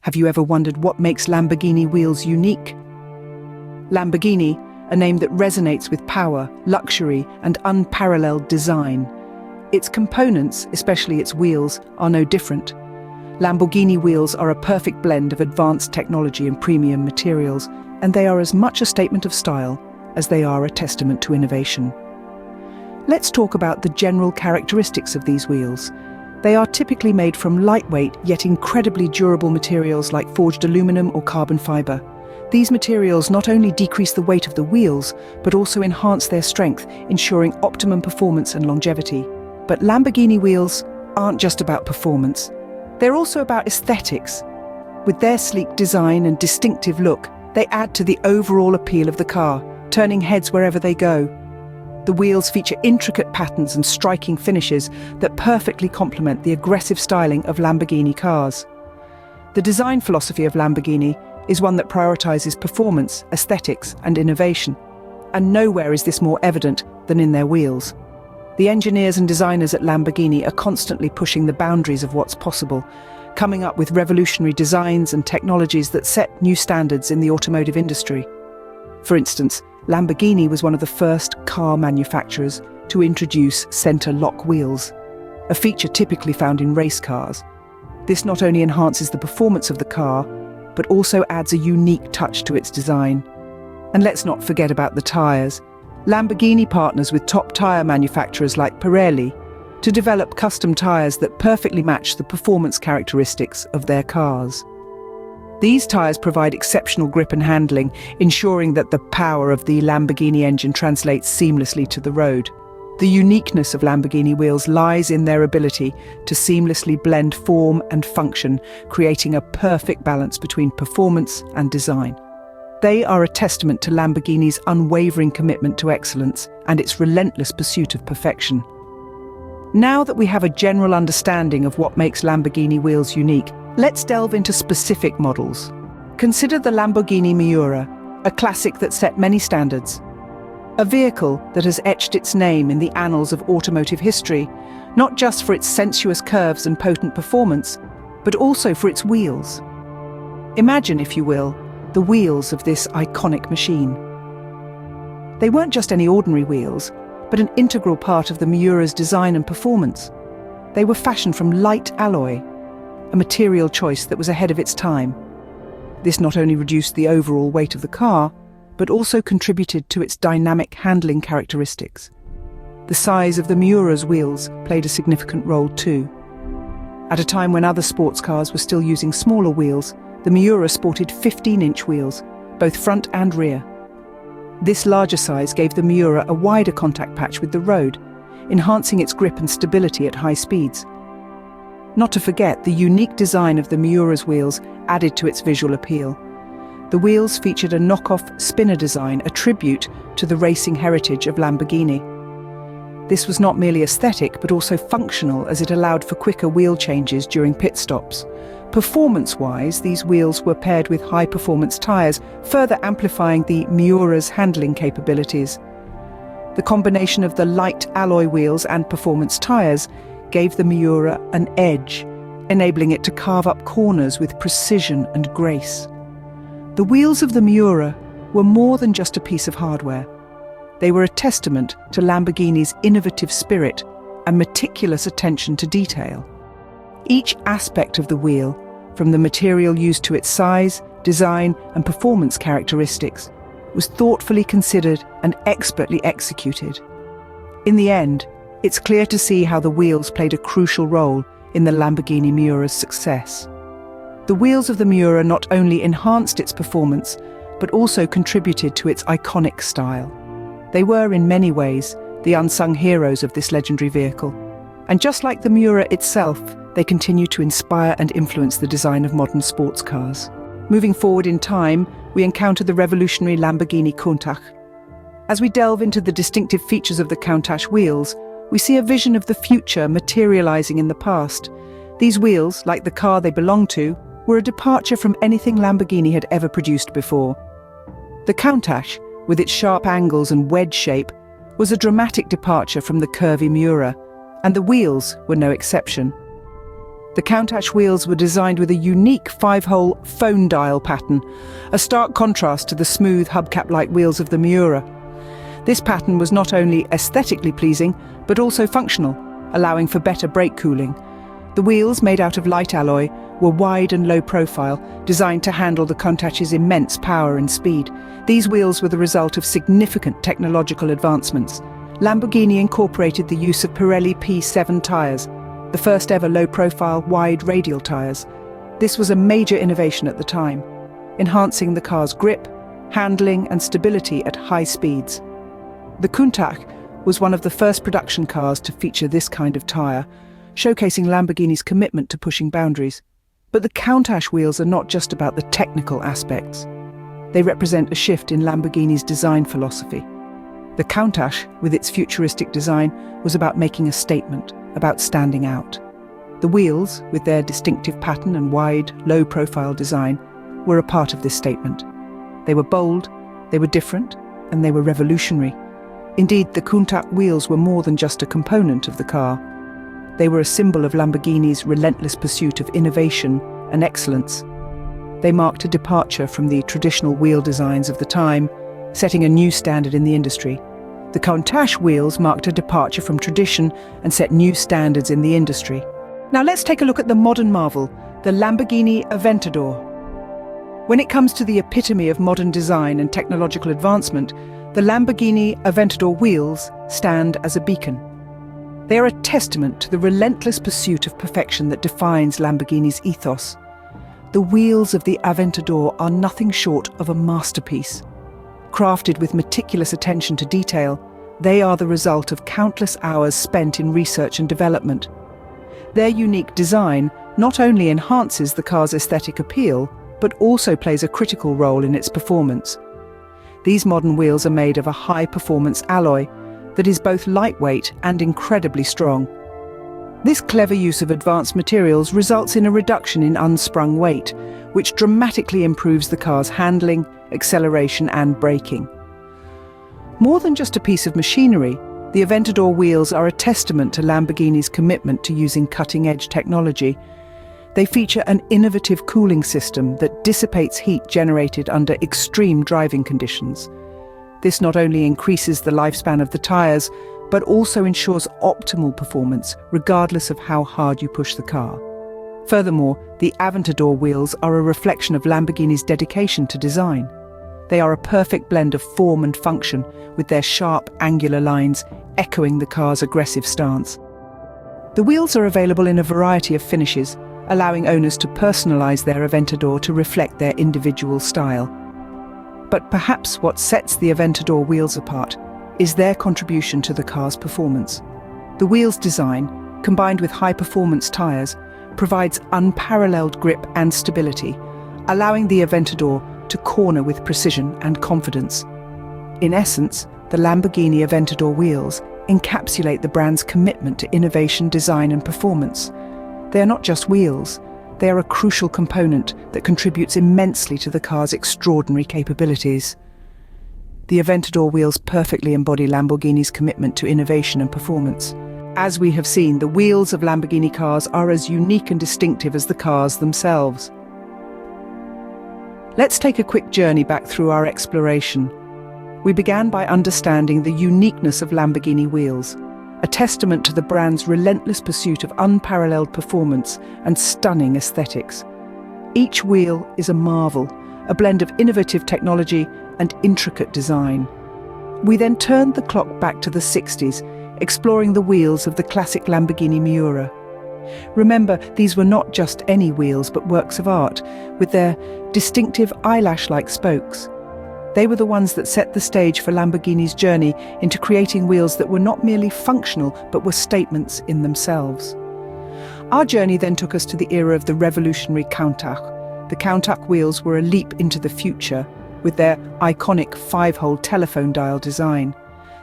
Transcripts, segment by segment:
Have you ever wondered what makes Lamborghini wheels unique? Lamborghini, a name that resonates with power, luxury, and unparalleled design. Its components, especially its wheels, are no different. Lamborghini wheels are a perfect blend of advanced technology and premium materials, and they are as much a statement of style as they are a testament to innovation. Let's talk about the general characteristics of these wheels. They are typically made from lightweight yet incredibly durable materials like forged aluminum or carbon fiber. These materials not only decrease the weight of the wheels, but also enhance their strength, ensuring optimum performance and longevity. But Lamborghini wheels aren't just about performance. They're also about aesthetics. With their sleek design and distinctive look, they add to the overall appeal of the car, turning heads wherever they go. The wheels feature intricate patterns and striking finishes that perfectly complement the aggressive styling of Lamborghini cars. The design philosophy of Lamborghini is one that prioritizes performance, aesthetics, and innovation. And nowhere is this more evident than in their wheels. The engineers and designers at Lamborghini are constantly pushing the boundaries of what's possible, coming up with revolutionary designs and technologies that set new standards in the automotive industry. For instance, Lamborghini was one of the first car manufacturers to introduce center lock wheels, a feature typically found in race cars. This not only enhances the performance of the car, but also adds a unique touch to its design. And let's not forget about the tires. Lamborghini partners with top tire manufacturers like Pirelli to develop custom tires that perfectly match the performance characteristics of their cars. These tires provide exceptional grip and handling, ensuring that the power of the Lamborghini engine translates seamlessly to the road. The uniqueness of Lamborghini wheels lies in their ability to seamlessly blend form and function, creating a perfect balance between performance and design. They are a testament to Lamborghini's unwavering commitment to excellence and its relentless pursuit of perfection. Now that we have a general understanding of what makes Lamborghini wheels unique, let's delve into specific models. Consider the Lamborghini Miura, a classic that set many standards. A vehicle that has etched its name in the annals of automotive history, not just for its sensuous curves and potent performance, but also for its wheels. Imagine, if you will, the wheels of this iconic machine. They weren't just any ordinary wheels, but an integral part of the Miura's design and performance. They were fashioned from light alloy, a material choice that was ahead of its time. This not only reduced the overall weight of the car, but also contributed to its dynamic handling characteristics. The size of the Miura's wheels played a significant role too. At a time when other sports cars were still using smaller wheels, the Miura sported 15-inch wheels, both front and rear. This larger size gave the Miura a wider contact patch with the road, enhancing its grip and stability at high speeds. Not to forget, the unique design of the Miura's wheels added to its visual appeal. The wheels featured a knockoff spinner design, a tribute to the racing heritage of Lamborghini. This was not merely aesthetic, but also functional, as it allowed for quicker wheel changes during pit stops. Performance-wise, these wheels were paired with high-performance tires, further amplifying the Miura's handling capabilities. The combination of the light alloy wheels and performance tires gave the Miura an edge, enabling it to carve up corners with precision and grace. The wheels of the Miura were more than just a piece of hardware. They were a testament to Lamborghini's innovative spirit and meticulous attention to detail. Each aspect of the wheel, from the material used to its size, design, and performance characteristics, was thoughtfully considered and expertly executed. In the end, it's clear to see how the wheels played a crucial role in the Lamborghini Miura's success. The wheels of the Miura not only enhanced its performance, but also contributed to its iconic style. They were, in many ways, the unsung heroes of this legendary vehicle. And just like the Miura itself, they continue to inspire and influence the design of modern sports cars. Moving forward in time, we encounter the revolutionary Lamborghini Countach. As we delve into the distinctive features of the Countach wheels, we see a vision of the future materializing in the past. These wheels, like the car they belong to, were a departure from anything Lamborghini had ever produced before. The Countach, with its sharp angles and wedge shape, was a dramatic departure from the curvy Miura, and the wheels were no exception. The Countach wheels were designed with a unique 5-hole phone dial pattern, a stark contrast to the smooth hubcap-like wheels of the Miura. This pattern was not only aesthetically pleasing, but also functional, allowing for better brake cooling. The wheels, made out of light alloy, were wide and low profile, designed to handle the Countach's immense power and speed. These wheels were the result of significant technological advancements. Lamborghini incorporated the use of Pirelli P7 tyres, the first ever low-profile, wide radial tyres. This was a major innovation at the time, enhancing the car's grip, handling and stability at high speeds. The Countach was one of the first production cars to feature this kind of tyre, showcasing Lamborghini's commitment to pushing boundaries. But the Countach wheels are not just about the technical aspects. They represent a shift in Lamborghini's design philosophy. The Countach, with its futuristic design, was about making a statement, about standing out. The wheels, with their distinctive pattern and wide, low-profile design, were a part of this statement. They were bold, they were different, and they were revolutionary. Indeed, the Countach wheels were more than just a component of the car. They were a symbol of Lamborghini's relentless pursuit of innovation and excellence. They marked a departure from the traditional wheel designs of the time, setting a new standard in the industry. The Countach wheels marked a departure from tradition and set new standards in the industry. Now let's take a look at the modern marvel, the Lamborghini Aventador. When it comes to the epitome of modern design and technological advancement, the Lamborghini Aventador wheels stand as a beacon. They are a testament to the relentless pursuit of perfection that defines Lamborghini's ethos. The wheels of the Aventador are nothing short of a masterpiece. Crafted with meticulous attention to detail, they are the result of countless hours spent in research and development. Their unique design not only enhances the car's aesthetic appeal, but also plays a critical role in its performance. These modern wheels are made of a high-performance alloy that is both lightweight and incredibly strong. This clever use of advanced materials results in a reduction in unsprung weight, which dramatically improves the car's handling, acceleration and braking. More than just a piece of machinery, the Aventador wheels are a testament to Lamborghini's commitment to using cutting-edge technology. They feature an innovative cooling system that dissipates heat generated under extreme driving conditions. This not only increases the lifespan of the tyres, but also ensures optimal performance regardless of how hard you push the car. Furthermore, the Aventador wheels are a reflection of Lamborghini's dedication to design. They are a perfect blend of form and function, with their sharp, angular lines echoing the car's aggressive stance. The wheels are available in a variety of finishes, allowing owners to personalize their Aventador to reflect their individual style. But perhaps what sets the Aventador wheels apart is their contribution to the car's performance. The wheel's design, combined with high-performance tires, provides unparalleled grip and stability, allowing the Aventador to corner with precision and confidence. In essence, the Lamborghini Aventador wheels encapsulate the brand's commitment to innovation, design and performance. They are not just wheels, they are a crucial component that contributes immensely to the car's extraordinary capabilities. The Aventador wheels perfectly embody Lamborghini's commitment to innovation and performance. As we have seen, the wheels of Lamborghini cars are as unique and distinctive as the cars themselves. Let's take a quick journey back through our exploration. We began by understanding the uniqueness of Lamborghini wheels, a testament to the brand's relentless pursuit of unparalleled performance and stunning aesthetics. Each wheel is a marvel, a blend of innovative technology and intricate design. We then turned the clock back to the 60s, exploring the wheels of the classic Lamborghini Miura. Remember, these were not just any wheels, but works of art, with their distinctive eyelash-like spokes. They were the ones that set the stage for Lamborghini's journey into creating wheels that were not merely functional, but were statements in themselves. Our journey then took us to the era of the revolutionary Countach. The Countach wheels were a leap into the future, with their iconic 5-hole telephone dial design.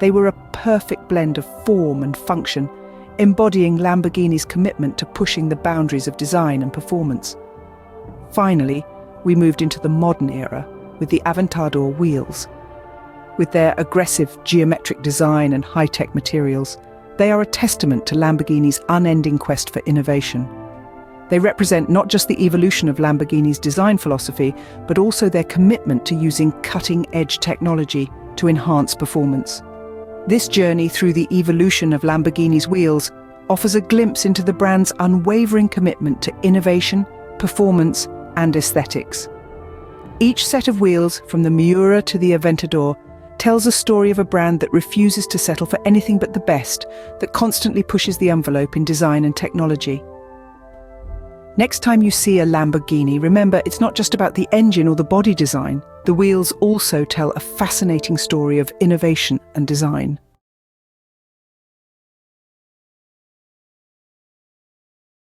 They were a perfect blend of form and function, embodying Lamborghini's commitment to pushing the boundaries of design and performance. Finally, we moved into the modern era with the Aventador wheels. With their aggressive geometric design and high-tech materials, they are a testament to Lamborghini's unending quest for innovation. They represent not just the evolution of Lamborghini's design philosophy, but also their commitment to using cutting-edge technology to enhance performance. This journey through the evolution of Lamborghini's wheels offers a glimpse into the brand's unwavering commitment to innovation, performance, and aesthetics. Each set of wheels, from the Miura to the Aventador, tells a story of a brand that refuses to settle for anything but the best, that constantly pushes the envelope in design and technology. Next time you see a Lamborghini, remember it's not just about the engine or the body design. The wheels also tell a fascinating story of innovation and design.